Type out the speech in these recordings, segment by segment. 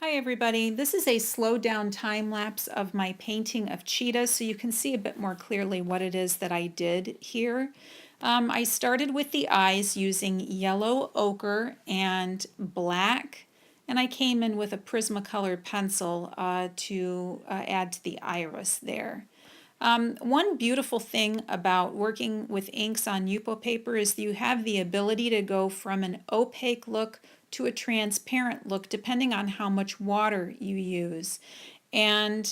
Hi everybody, this is a slowed down time lapse of my painting of Cheetah so you can see a bit more clearly what it is that I did here. I started with the eyes using yellow ochre and black, and I came in with a Prismacolor pencil to add to the iris there. One beautiful thing about working with inks on yupo paper is that you have the ability to go from an opaque look to a transparent look depending on how much water you use. And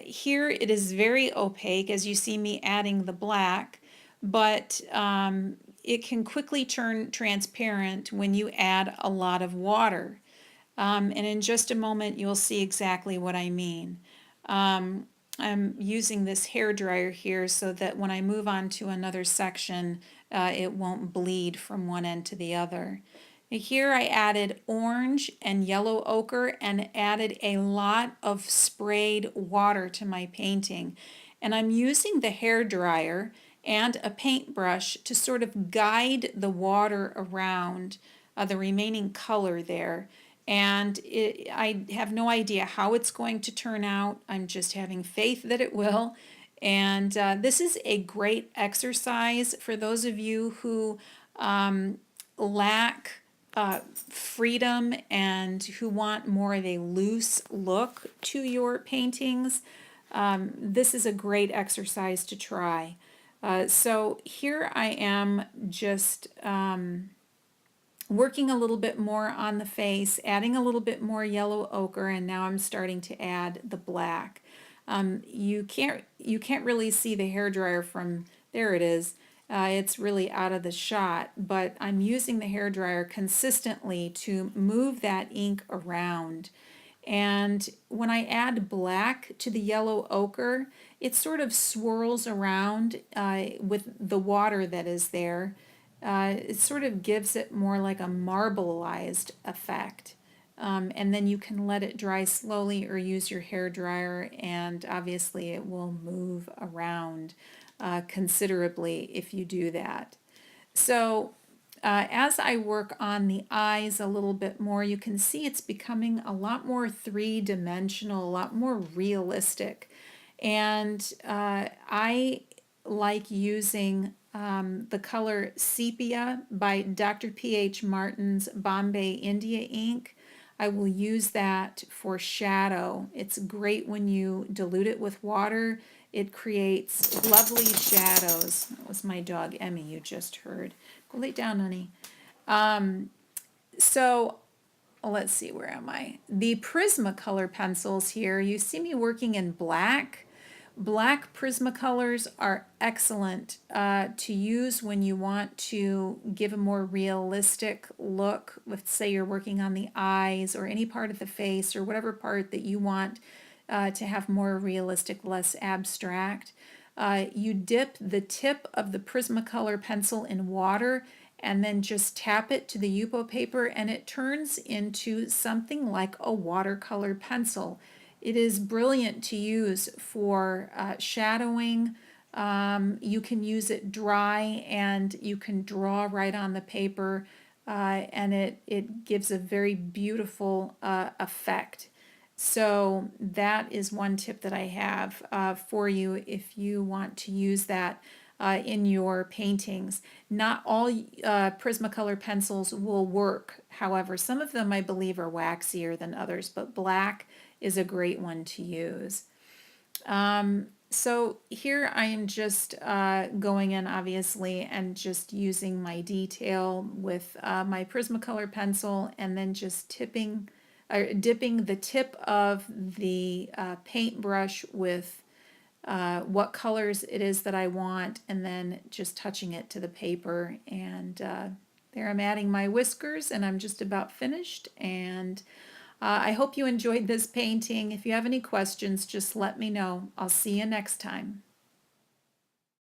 here it is very opaque as you see me adding the black, but it can quickly turn transparent when you add a lot of water. And in just a moment you'll see exactly what I mean. I'm using this hair dryer here so that when I move on to another section, it won't bleed from one end to the other. Here I added orange and yellow ochre and added a lot of sprayed water to my painting. And I'm using the hair dryer and a paintbrush to sort of guide the water around the remaining color there. And I have no idea how it's going to turn out. I'm just having faith that it will. And this is a great exercise for those of you who lack freedom and who want more of a loose look to your paintings. This is a great exercise to try. So here I am just working a little bit more on the face, adding a little bit more yellow ochre, and now I'm starting to add the black. You can't really see the hairdryer from there. It is. It's really out of the shot, but I'm using the hairdryer consistently to move that ink around. And when I add black to the yellow ochre, it sort of swirls around with the water that is there. It sort of gives it more like a marbleized effect. And then you can let it dry slowly or use your hair dryer, and obviously it will move around considerably if you do that. So as I work on the eyes a little bit more, you can see it's becoming a lot more three-dimensional, a lot more realistic. And I like using the color Sepia by Dr. P.H. Martin's Bombay India ink. I will use that for shadow. It's great when you dilute it with water. It creates lovely shadows. That was my dog Emmy you just heard. Go lay down, honey. So let's see, where am I? The Prismacolor pencils here, you see me working in black. Black Prismacolors are excellent to use when you want to give a more realistic look. Let's say you're working on the eyes or any part of the face or whatever part that you want to have more realistic, less abstract. You dip the tip of the Prismacolor pencil in water and then just tap it to the yupo paper and it turns into something like a watercolor pencil. It is brilliant to use for shadowing. You can use it dry and you can draw right on the paper and it gives a very beautiful effect. So that is one tip that I have for you if you want to use that in your paintings. Not all Prismacolor pencils will work. However, some of them I believe are waxier than others, but black is a great one to use. So here I am just going in obviously and just using my detail with my Prismacolor pencil and then just dipping the tip of the paintbrush with what colors it is that I want and then just touching it to the paper. And there I'm adding my whiskers and I'm just about finished. And I hope you enjoyed this painting. If you have any questions, just let me know. I'll see you next time.